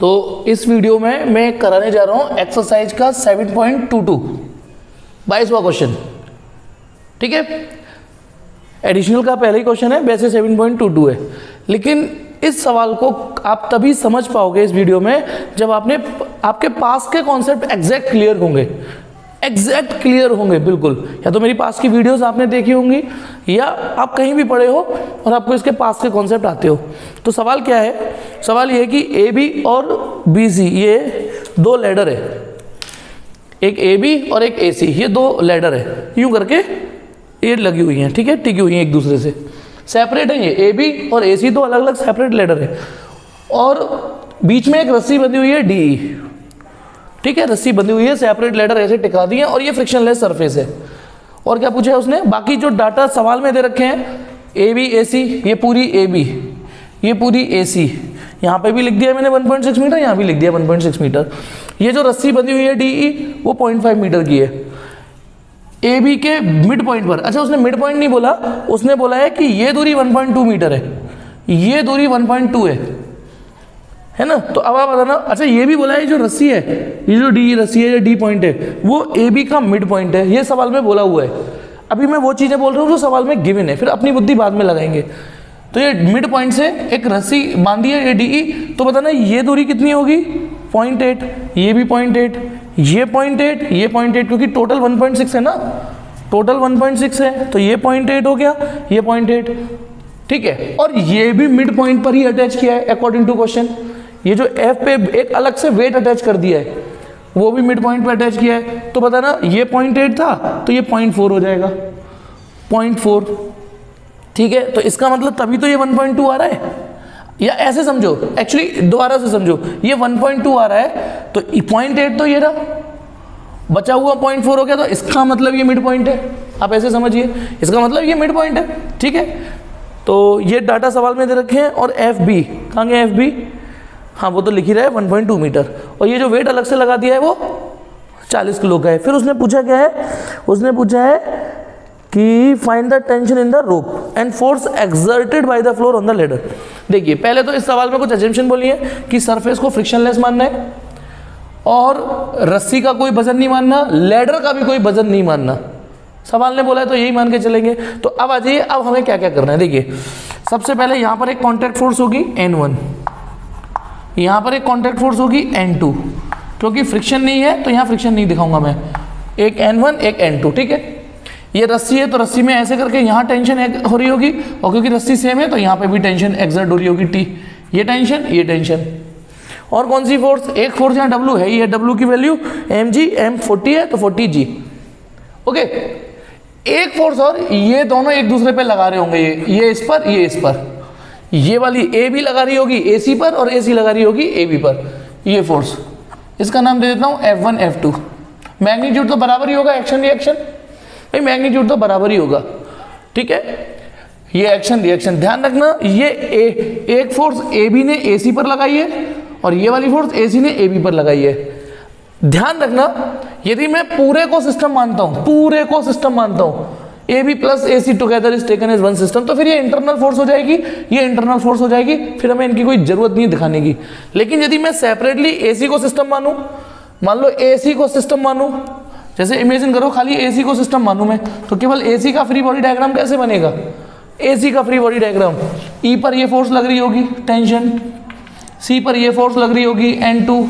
तो इस वीडियो में मैं कराने जा रहा हूं एक्सरसाइज का 7.22 22वां क्वेश्चन। ठीक है, एडिशनल का पहला ही क्वेश्चन है, वैसे 7.22 है, लेकिन इस सवाल को आप तभी समझ पाओगे इस वीडियो में जब आपके पास के कॉन्सेप्ट एग्जैक्ट क्लियर होंगे बिल्कुल। या तो मेरी पास की वीडियोस आपने देखी होंगी या आप कहीं भी पढ़े हो और आपको इसके पास के कॉन्सेप्ट आते हो। तो सवाल क्या है, सवाल ये है कि ए बी और बी सी ये दो लैडर है, एक ए बी और एक ए सी, ये दो लैडर है, यूं करके ये लगी हुई हैं, ठीक है, टिकी हुई हैं एक दूसरे से, सेपरेट है। ये ए बी और ए सी दो अलग अलग सेपरेट लैडर है और बीच में एक रस्सी बंधी हुई है डी, ठीक है, रस्सी बंधी हुई है, सेपरेट लैडर ऐसे टिका दी है और ये फ्रिक्शनलेस सरफेस है। और क्या पूछा है उसने, बाकी जो डाटा सवाल में दे रखे हैं ए बी ए सी, ये पूरी ए बी, ये पूरी ए सी, यहाँ पे भी लिख दिया मैंने 1.6 मीटर, यहाँ भी लिख दिया 1.6 मीटर। ये जो रस्सी बंधी हुई है डी ई वो 0.5 मीटर की है ए बी के मिड पॉइंट पर। अच्छा, उसने मिड पॉइंट नहीं बोला, उसने बोला है कि ये दूरी 1.2 मीटर है, ये दूरी 1.2 है ना। तो अब आप बताना, अच्छा ये भी बोला है जो रस्सी है, ये जो डी रस्सी है, जो डी पॉइंट है, वो ए बी का मिड पॉइंट है, ये सवाल में बोला हुआ है। अभी मैं वो चीजें बोल रहा हूँ जो सवाल में गिवन है, फिर अपनी बुद्धि बाद में लगाएंगे। तो ये मिड पॉइंट से एक रस्सी बांधी है ये डी ई, तो बताना ये दूरी कितनी होगी 0.8, ये भी 0.8, ये 0.8, ये 0.8, क्योंकि टोटल 1.6 है ना, टोटल 1.6 है, तो ये 0.8 हो गया, ये 0.8, ठीक है। और ये भी मिड पॉइंट पर ही अटैच किया है अकॉर्डिंग टू क्वेश्चन। ये जो एफ पे एक अलग से वेट अटैच कर दिया है, वो भी मिड पॉइंट पे अटैच किया है। तो बताना ये 0.8 था तो ये 0.4 हो जाएगा, 0.4, ठीक है। तो इसका मतलब तभी तो ये 1.2 आ रहा है, या ऐसे समझो, एक्चुअली दोबारा से समझो, ये 1.2 आ रहा है तो 0.8 तो ये रहा, बचा हुआ 0.4 हो गया, तो इसका मतलब ये मिड पॉइंट है। आप ऐसे समझिए, इसका मतलब ये मिड पॉइंट है, ठीक है। तो ये डाटा सवाल में दे रखे हैं। और एफ बी कहाँ गया, एफ बी, हाँ वो तो लिख ही रहा है 1.2 मीटर, और ये जो वेट अलग से लगा दिया है वो 40 किलो का है। फिर उसने पूछा क्या है, उसने पूछा है कि find the tension in the rope and force exerted by the floor on the ladder. देखिए, पहले तो इस सवाल में कुछ अजम्पशन बोली है कि सरफेस को फ्रिक्शनलेस मानना है और रस्सी का कोई वजन नहीं मानना, लैडर का भी कोई वजन नहीं मानना। सवाल ने बोला है तो यही मान के चलेंगे। तो अब आ जाइए, अब हमें क्या क्या करना है। देखिए, सबसे पहले यहाँ पर एक कॉन्टैक्ट फोर्स होगी N1, यहाँ पर एक कॉन्टैक्ट फोर्स होगी N2, क्योंकि फ्रिक्शन नहीं है तो यहाँ फ्रिक्शन नहीं दिखाऊंगा मैं, एक N1 एक N2, ठीक है। ये रस्सी है तो रस्सी में ऐसे करके यहाँ टेंशन हो रही होगी, और क्योंकि रस्सी सेम है तो यहाँ पे भी टेंशन एक्सर्ट हो रही होगी T, ये टेंशन। और कौन सी फोर्स, एक फोर्स यहाँ W है, ये W की वैल्यू mg, m 40 है तो 40g, ओके। एक फोर्स और ये दोनों एक दूसरे पे लगा रहे होंगे, ये इस पर, ये इस पर, ये वाली ए बी लगा रही होगी ए सी पर और ए सी लगा रही होगी ए बी पर, ये फोर्स, इसका नाम दे देता हूँ F1 F2। मैग्नीट्यूड तो बराबर ही होगा, एक्शन रिएक्शन, भाई मैग्नीट्यूड तो बराबर ही होगा, ठीक है। ये एक्शन रिएक्शन, ध्यान रखना, ये एक फोर्स ए बी ने ए सी पर लगाई है और ये वाली फोर्स ए सी ने ए बी पर लगाई है। ध्यान रखना, यदि मैं पूरे को सिस्टम मानता हूँ, A B plus A C together is taken as one system, तो फिर ये इंटरनल फोर्स हो जाएगी, ये इंटरनल फोर्स हो जाएगी, फिर हमें इनकी कोई जरूरत नहीं दिखाने की। लेकिन यदि मैं सेपरेटली ए सी को सिस्टम मानूं, मान लो ए सी को सिस्टम मानूं, जैसे इमेजिन करो खाली ए सी को सिस्टम मानूं मैं, तो केवल ए सी का फ्री बॉडी डायग्राम कैसे बनेगा, ए सी का फ्री बॉडी डायग्राम, ई पर ये फोर्स लग रही होगी टेंशन, सी पर ये फोर्स लग रही होगी N2,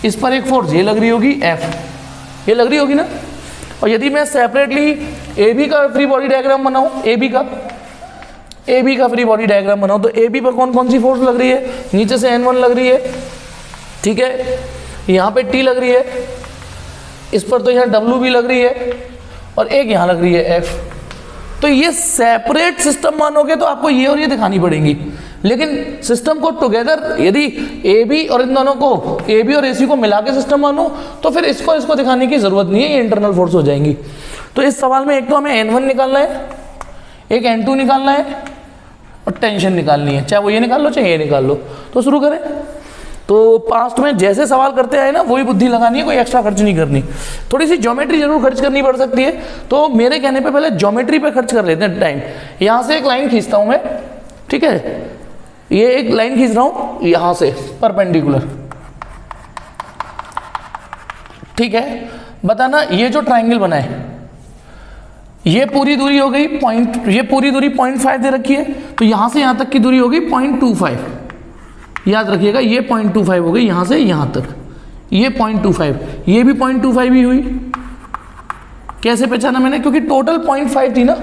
इस पर एक फोर्स ये लग रही होगी F, ये लग रही होगी ना। और यदि मैं सेपरेटली ए बी का फ्री बॉडी डायग्राम बनाऊं, ए बी का फ्री बॉडी डायग्राम बनाऊं, तो ए बी पर कौन कौन सी फोर्स लग रही है, नीचे से N1 लग रही है, ठीक है, यहाँ पे T लग रही है, इस पर तो यहाँ W भी लग रही है, और एक यहाँ लग रही है F। तो ये सेपरेट सिस्टम मानोगे तो आपको ये और ये दिखानी पड़ेंगी, लेकिन सिस्टम को टुगेदर यदि ए बी और इन दोनों को, ए बी और ए सी को मिला के सिस्टम मानो, तो फिर इसको दिखाने की जरूरत नहीं है, ये इंटरनल फोर्स हो जाएंगी। तो इस सवाल में एक तो हमें N1 निकालना है, एक N2 निकालना है, और टेंशन निकालनी है, चाहे वो ये निकाल लो चाहे ये निकाल लो। तो शुरू करें। तो पास्ट में जैसे सवाल करते आए ना, वही बुद्धि लगानी है, कोई एक्स्ट्रा खर्च नहीं करनी। थोड़ी सी ज्योमेट्री जरूर खर्च करनी पड़ सकती है, तो मेरे कहने पे पहले ज्योमेट्री पे खर्च कर लेते हैं टाइम। यहाँ से एक लाइन खींचता हूँ मैं, ठीक है, ये एक लाइन खींच रहा हूँ यहाँ से परपेंडिकुलर, ठीक है, बताना ये जो ट्राइंगल बना है, ये पूरी दूरी हो गई ये पूरी दूरी 0.5 दे रखी है, तो यहां से यहां तक की दूरी होगी 0.25, याद रखिएगा ये 0.25 हो गई यहां से यहां तक, ये 0.25, ये भी 0.25 ही हुई। कैसे पहचाना मैंने, क्योंकि टोटल 0.5 थी ना,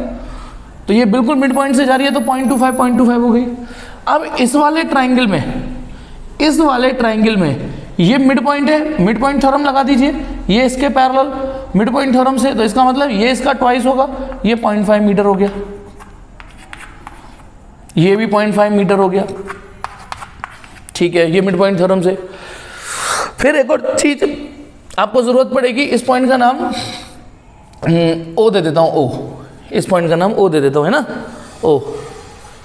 तो ये बिल्कुल मिड पॉइंट से जा रही है तो 0.25 हो गई। अब इस वाले ट्राइंगल में ये मिड पॉइंट है, मिड पॉइंट थ्योरम लगा दीजिए, ये इसके पैरेलल मिड पॉइंट थ्योरम से, तो इसका मतलब ये इसका ट्वाइस होगा, ये 0.5 मीटर हो गया, ये भी 0.5 मीटर हो गया, ठीक है, ये मिड पॉइंट थ्योरम से। फिर एक और चीज आपको जरूरत पड़ेगी, इस पॉइंट का नाम ओ दे देता हूं, ओ, इस पॉइंट का नाम ओ दे देता हूं, है ना, ओ,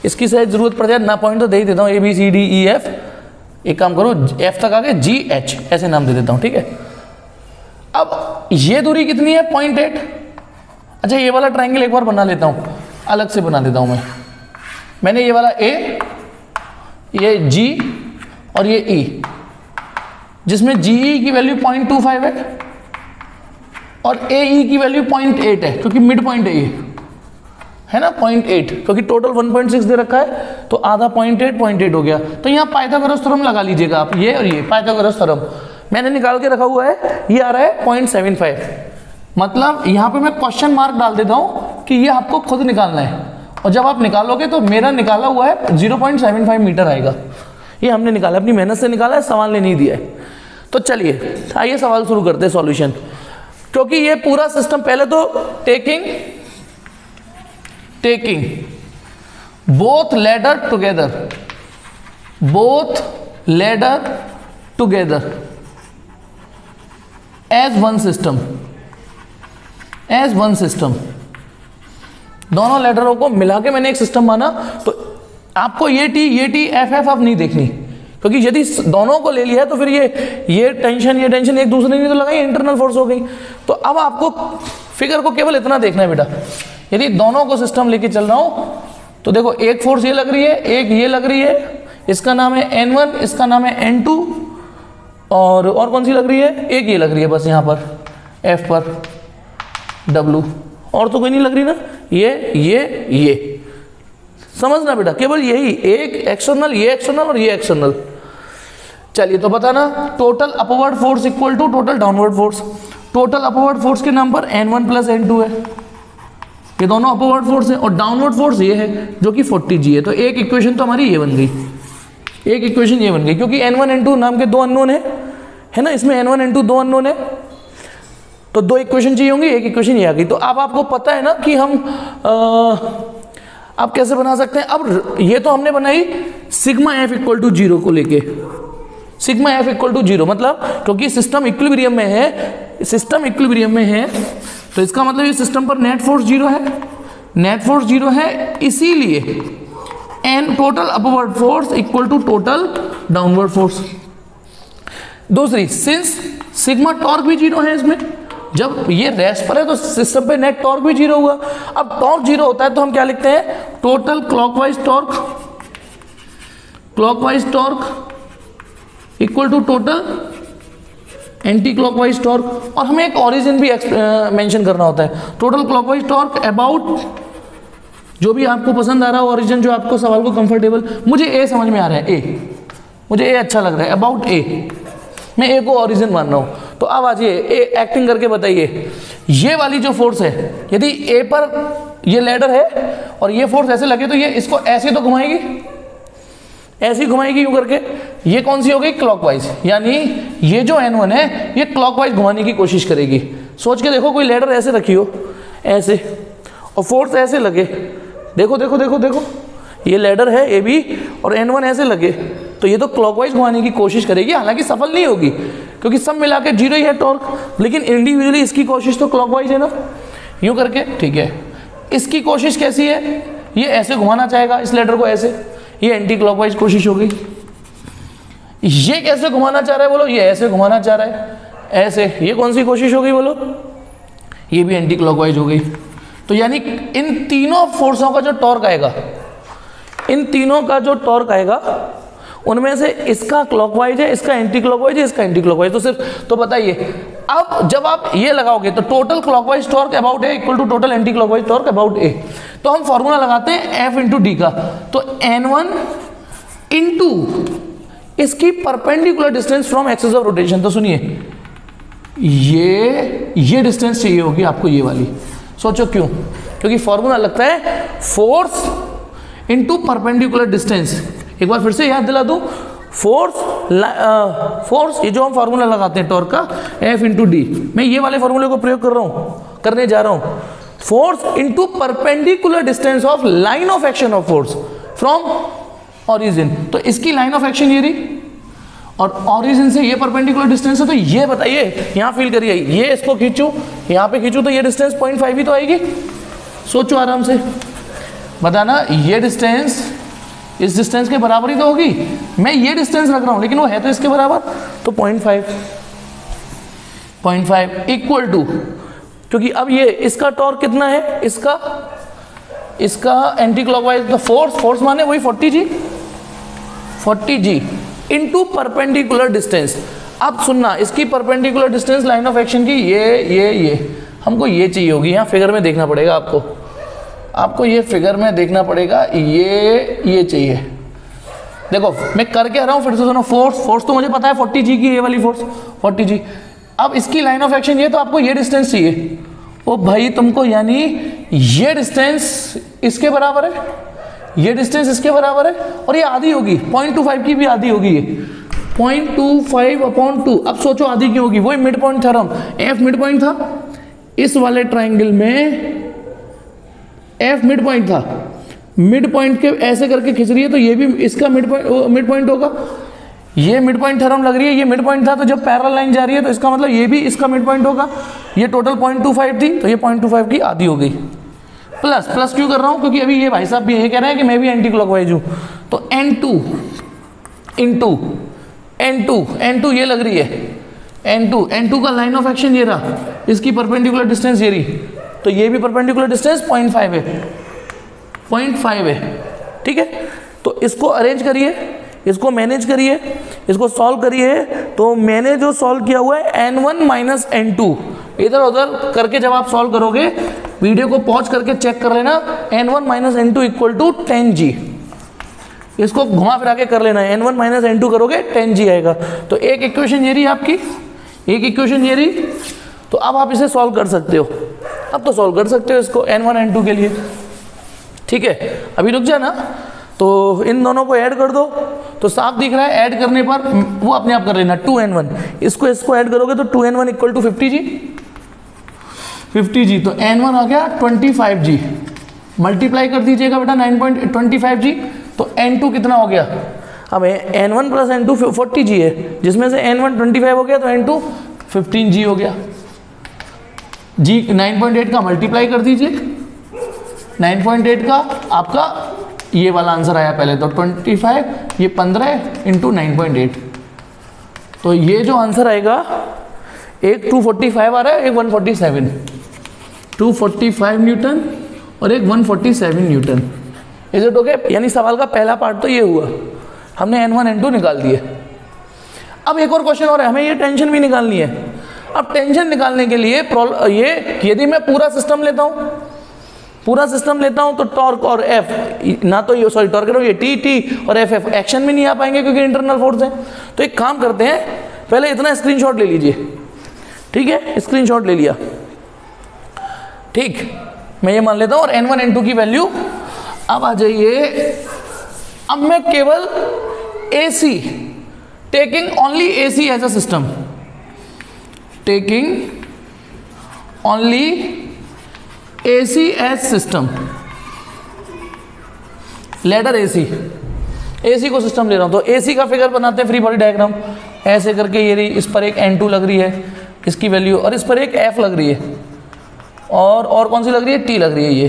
इसकी शायद जरूरत पड़ जाए ना, पॉइंट तो दे ही देता हूं, ABCDEF, एक काम करो F तक आगे GH ऐसे नाम दे देता हूं, ठीक है। अब ये दूरी कितनी है, 0.8। अच्छा, ये वाला ट्राइंगल एक बार बना लेता हूं, अलग से बना देता हूं मैंने ये वाला A, ये G और ये E, जिसमें GE की वैल्यू 0.25 है और AE की वैल्यू 0.8 है, क्योंकि मिड पॉइंट है ना 0.8, क्योंकि टोटल 1.6 दे रखा है, तो आधा 0.8 हो गया। तो यहाँ पाइथागोरस थ्योरम लगा लीजिएगा आप, ये और ये पाइथागोरस थ्योरम मैंने निकाल के रखा हुआ है, ये आ रहा है 0.75। मतलब यहाँ पे मैं क्वेश्चन मार्क डाल देता हूँ कि ये आपको खुद निकालना है, और जब आप निकालोगे तो मेरा निकाला हुआ है 0.75 मीटर आएगा, ये हमने निकाला, अपनी मेहनत से निकाला है, सवाल ने नहीं दिया है। तो चलिए आइए सवाल शुरू करते हैं सॉल्यूशन, क्योंकि ये पूरा सिस्टम पहले तो taking both ladder together as one system, दोनों लेडरों को मिला के मैंने एक सिस्टम माना। तो आपको ये टी एफ अब नहीं देखनी, क्योंकि यदि दोनों को ले लिया तो फिर ये टेंशन एक दूसरे ने तो लगाई, इंटरनल फोर्स हो गई। तो अब आपको फिगर को केवल इतना देखना है बेटा, यदि दोनों को सिस्टम लेके चल रहा हूं तो देखो एक फोर्स ये लग रही है, एक ये लग रही है, इसका नाम है N1, इसका नाम है N2, और कौन सी लग रही है, एक ये लग रही है बस यहाँ पर F पर W, और तो कोई नहीं लग रही ना, ये समझना बेटा, केवल यही एक एक्सटर्नल, ये एक्सटर्नल और ये एक्सटर्नल। चलिए तो बताना total upward force equal to total downward force. Total upward force के नाम पर N1 प्लस N2 है, ये दोनों अपवर्ड फोर्स है, और डाउनवर्ड फोर्स ये है जो कि 40G है। तो एक इक्वेशन तो हमारी ये बन गई, एक इक्वेशन ये बन गई, क्योंकि N1 N2 नाम के दो अननोन है ना, इसमें N1 N2 दो अननोन है, तो दो इक्वेशन चाहिए होंगी, एक इक्वेशन ये आ गई। तो अब आपको पता है ना कि हम आप कैसे बना सकते हैं। अब ये तो हमने बनाई सिग्मा F इक्वल टू 0 को लेके, सिग्मा F इक्वल टू 0 मतलब क्योंकि सिस्टम इक्विलिब्रियम में है, तो इसका मतलब ये सिस्टम पर नेट फोर्स 0 है, इसीलिए एन total upward force equal to total downward force. दूसरी, सिंस सिग्मा टॉर्क भी 0 है इसमें, जब ये रेस्ट पर है तो सिस्टम पे नेट टॉर्क भी 0 हुआ। अब टॉर्क 0 होता है तो हम क्या लिखते हैं, total clockwise torque equal to total anti clockwise torque, और हमें एक ओरिजिन भी मेंशन करना होता है। टोटल क्लॉकवाइज टॉर्क अबाउट, जो भी आपको पसंद आ रहा हो ओरिजिन, जो आपको सवाल को कंफर्टेबल, मुझे ए समझ में आ रहा है, मुझे ए अच्छा लग रहा है, अबाउट ए, मैं ए को ओरिजिन मान रहा हूं। तो अब आज ये एक्टिंग करके बताइए, ये वाली जो फोर्स है, यदि ए पर ये लैडर है और ये फोर्स ऐसे लगे तो ये इसको ऐसे तो घुमाएगी, ऐसे घुमाएगी यूं करके, ये कौन सी हो गई, क्लॉकवाइज, यानी ये जो N1 है ये क्लॉकवाइज घुमाने की कोशिश करेगी। सोच के देखो, कोई लैडर ऐसे रखी हो ऐसे और फोर्स ऐसे लगे, देखो ये लैडर है ए बी और N1 ऐसे लगे, तो ये तो क्लॉकवाइज घुमाने की कोशिश करेगी, हालांकि सफल नहीं होगी क्योंकि सब मिला के 0 ही है टॉर्क, लेकिन इंडिविजुअली इसकी कोशिश तो क्लॉकवाइज है ना, यूं करके, ठीक है। इसकी कोशिश कैसी है, ये ऐसे घुमाना चाहेगा इस लैडर को ऐसे, ये एंटी क्लॉकवाइज कोशिश हो गई। ये कैसे घुमाना चाह रहा है बोलो, ये ऐसे घुमाना चाह रहा है ऐसे, ये कौन सी कोशिश हो गई बोलो, ये भी एंटी क्लॉकवाइज हो गई। तो यानी इन तीनों फोर्सों का जो टॉर्क आएगा, उनमें से इसका क्लॉकवाइज है, इसका एंटी क्लॉकवाइज है, इसका एंटी क्लॉकवाइज। तो सिर्फ तो बताइए, अब जब आप ये लगाओगे तो total clockwise torque about A equal to total anti clockwise torque about A. तो हम फॉर्मूला लगाते हैं F इंटू डी का। तो N1 इंटू इसकी perpendicular distance from axis of rotation. तो सुनिए, ये डिस्टेंस चाहिए होगी आपको, ये वाली। सोचो क्यों? क्योंकि फॉर्मूला लगता है फोर्स इंटू परपेंडिकुलर डिस्टेंस। एक बार फिर से याद दिला दूं, फोर्स ये जो हम फॉर्मूला लगाते हैं टॉर्क का, F इंटू डी, मैं ये वाले फॉर्मूले को प्रयोग करने जा रहा हूं। Force into perpendicular distance of line of action of force from origin. तो इसकी लाइन ऑफ एक्शन ये रही और ऑरिजिन से ये परपेंडिकुलर डिस्टेंस है। तो ये बताइए, यहां फील करिए, ये इसको खींचू, यहां पे खींचू तो ये डिस्टेंस 0.5 ही तो आएगी। सोचो आराम से, बताना ये डिस्टेंस इस डिस्टेंस के बराबर ही तो होगी। मैं ये डिस्टेंस रख रहा हूं लेकिन वो है तो इसके बराबर, तो 0.5 इक्वल टू, क्योंकि अब ये इसका टॉर्क कितना है, इसका एंटी क्लॉकवाइज द फोर्स माने वही 40 जी इनटू परपेंडिकुलर डिस्टेंस। अब सुनना, इसकी perpendicular distance line of action की ये हमको ये चाहिए होगी। यहाँ फिगर में देखना पड़ेगा आपको ये फिगर में देखना पड़ेगा, ये चाहिए। देखो मैं करके आ रहा हूँ फिर से सुनो। फोर्स तो मुझे पता है 40 जी की, ये वाली फोर्स 40 जी। अब इसकी लाइन ऑफ एक्शन ये, तो आपको ये डिस्टेंस चाहिए। ओ भाई तुमको, यानी ये डिस्टेंस इसके बराबर है, ये डिस्टेंस इसके बराबर है, और ये आधी होगी 0.25 की भी आधी होगी, ये 0.25/2। अब सोचो आधी क्यों होगी, वही mid point theorem. F mid point था इस वाले ट्राइंगल में, F मिड पॉइंट था, मिड पॉइंट के ऐसे करके खींच रही है तो ये भी इसका मिड पॉइंट होगा। ये मिड पॉइंट थ्योरम लग रही है, ये मिड पॉइंट था, तो जब पैरेलल लाइन जा रही है तो इसका मतलब ये भी इसका मिड पॉइंट होगा। ये टोटल 0.25 थी तो ये 0.25 की आधी हो गई। प्लस क्यों कर रहा हूं, क्योंकि अभी ये भाई साहब भी ये कह रहे हैं कि मैं भी एंटी क्लॉकवाइज हूं। तो N2 इंटू N2 ये लग रही है, N2 का लाइन ऑफ एक्शन ये रहा, इसकी परपेंडिकुलर डिस्टेंस ये रही, तो ये भी परपेंडिकुलर डिस्टेंस 0.5 है। ठीक है, तो इसको अरेंज करिए, इसको मैनेज करिए, इसको सॉल्व करिए। तो मैंने जो सॉल्व किया हुआ है N1 माइनस N2, इधर उधर करके जब आप सॉल्व करोगे, वीडियो को पॉज करके चेक कर लेना, N1 minus N2 equal to 10G। इसको घुमा फिरा के कर लेना है, N1 माइनस N2 करोगे 10G आएगा। तो एक इक्वेशन ये रही आपकी, एक इक्वेशन ये रही। तो अब आप इसे सॉल्व कर सकते हो, अब तो सॉल्व कर सकते हो इसको N1 N2 के लिए। ठीक है, अभी रुक जाना, तो इन दोनों को ऐड कर दो तो साफ दिख रहा है। ऐड करने पर वो अपने आप कर लेना, 2N1 इसको ऐड करोगे तो 2N1 इक्वल टू 50G। तो N1 आ गया 25G, मल्टीप्लाई कर दीजिएगा बेटा 9.25G। तो N2 कितना हो गया, अब N1 प्लस N2 40G है, जिसमें से N1 25 हो गया तो N2 15G हो गया। G 9.8 का मल्टीप्लाई कर दीजिए, 9.8 का आपका ये वाला आंसर आया पहले, तो 25, ये 15 इंटू 9.8। तो ये जो आंसर आएगा, एक 245 आ रहा है, एक 147, 245 न्यूटन और एक 147 न्यूटन। Is it okay? यानी सवाल का पहला पार्ट तो ये हुआ, हमने N1 N2 निकाल दिए। अब एक और क्वेश्चन और है, हमें ये टेंशन भी निकालनी है। अब टेंशन निकालने के लिए ये यदि मैं पूरा सिस्टम लेता हूं तो टॉर्क और F ना, तो ये टॉर्क ये T और F एक्शन में नहीं आ पाएंगे क्योंकि इंटरनल फोर्स है। तो एक काम करते हैं, पहले इतना स्क्रीनशॉट ले लीजिए। ठीक है, स्क्रीनशॉट ले लिया, ठीक, मैं ये मान लेता हूं। और N1 N2 की वैल्यू अब आ जाइए। अब मैं केवल AC, taking only AC as a system, taking only AC as system, later AC को सिस्टम ले रहा हूं। तो AC का फिगर बनाते हैं, फ्री बॉडी डायग्राम ऐसे करके। ये रही, इस पर एक N2 लग रही है इसकी वैल्यू, और इस पर एक F लग रही है, और कौन सी लग रही है, T लग रही है।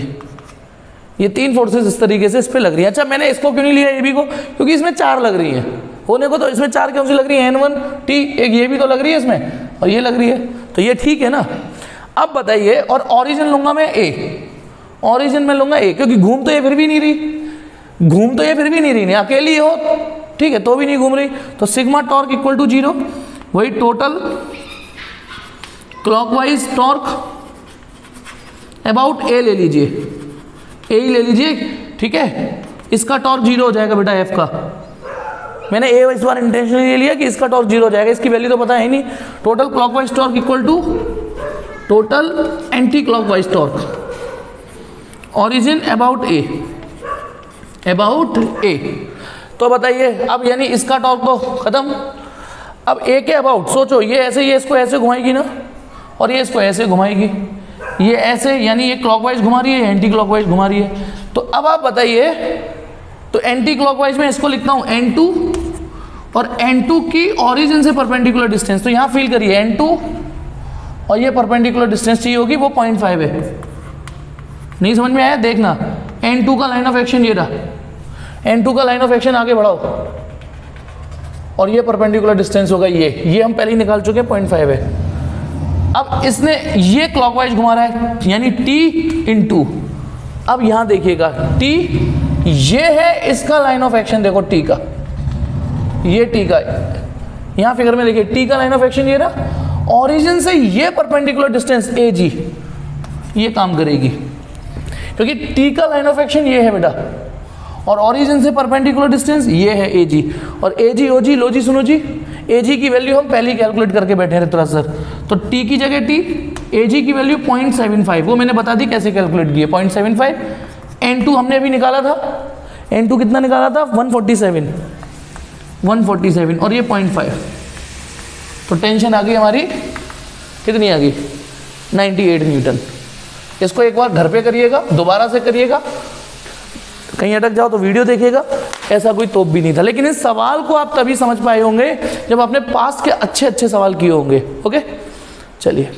ये तीन फोर्सेस इस तरीके से इस पे लग रही है। अच्छा, मैंने इसको क्यों नहीं लिया AB को, क्योंकि इसमें 4 लग रही है होने को, तो इसमें 4 कौन सी लग रही है, N1 T, एक ये भी तो लग रही है इसमें, और ये लग रही है, तो ये ठीक है ना। अब बताइए, और ऑरिजिन लूंगा मैं A, ऑरिजिन में लूंगा A, क्योंकि घूम तो ये फिर भी नहीं रही, अकेली हो ठीक है, तो भी नहीं घूम रही, तो सिग्मा टॉर्क इक्वल टू 0, वही टोटल क्लॉकवाइज टॉर्क अबाउट ए ले लीजिए, ए ही ले लीजिए, ठीक है। इसका टॉर्क 0 हो जाएगा बेटा एफ का, मैंने ए इस बार इंटेंशनली ले लिया कि इसका टॉर्क 0 हो जाएगा, इसकी वैल्यू तो पता है नहीं। Total clockwise torque equal to total anti clockwise torque origin about A, about A. तो बताइए अब यानी इसका टॉर्क तो खत्म, अब ए के अबाउट सोचो, ये ऐसे, ये इसको ऐसे घुमाएगी ना, और ये इसको ऐसे घुमाएगी, ये ऐसे, यानी ये क्लॉकवाइज घुमा रही है, एंटी क्लॉकवाइज घुमा रही है। तो अब आप बताइए, तो एंटी क्लॉकवाइज में इसको लिखता हूं n2 और n2 की ओरिजिन से परपेंडिकुलर डिस्टेंस, तो यहां फील करिए n2 और ये परपेंडिकुलर डिस्टेंस चाहिए होगी, वो 0.5 है। नहीं समझ में आया? देखना n2 का लाइन ऑफ एक्शन ये रहा, n2 का लाइन ऑफ एक्शन आगे बढ़ाओ और ये परपेंडिकुलर डिस्टेंस होगा ये हम पहले ही निकाल चुके हैं 0.5 है। अब इसने ये क्लॉकवाइज घुमा रहा है यानी t/2। अब यहां देखिएगा t ये है इसका लाइन ऑफ एक्शन, देखो t का, ये t का, यहां फिगर में देखिए t का लाइन ऑफ एक्शन ये रहा, ओरिजिन से ये परपेंडिकुलर डिस्टेंस AG ये काम करेगी, क्योंकि t का लाइन ऑफ एक्शन ये है बेटा और ओरिजिन से परपेंडिकुलर डिस्टेंस ये है AG, और AG OG लो जी सुनो जी, AG की वैल्यू हम पहले ही कैलकुलेट करके बैठे हैं ऋतुराज सर, तो t की जगह t, AG की वैल्यू 0.75, वो मैंने बता दी कैसे कैलकुलेट की है 0.75। n2 हमने अभी निकाला था, n2 कितना निकाला था 147 और ये 0.5, तो टेंशन आ गई हमारी, कितनी आ गई 98 न्यूटन। इसको एक बार घर पे करिएगा, दोबारा से करिएगा, कहीं अटक जाओ तो वीडियो देखिएगा, ऐसा कोई तोप भी नहीं था। लेकिन इस सवाल को आप तभी समझ पाए होंगे जब आपने पास्ट के अच्छे सवाल किए होंगे। ओके चलिए।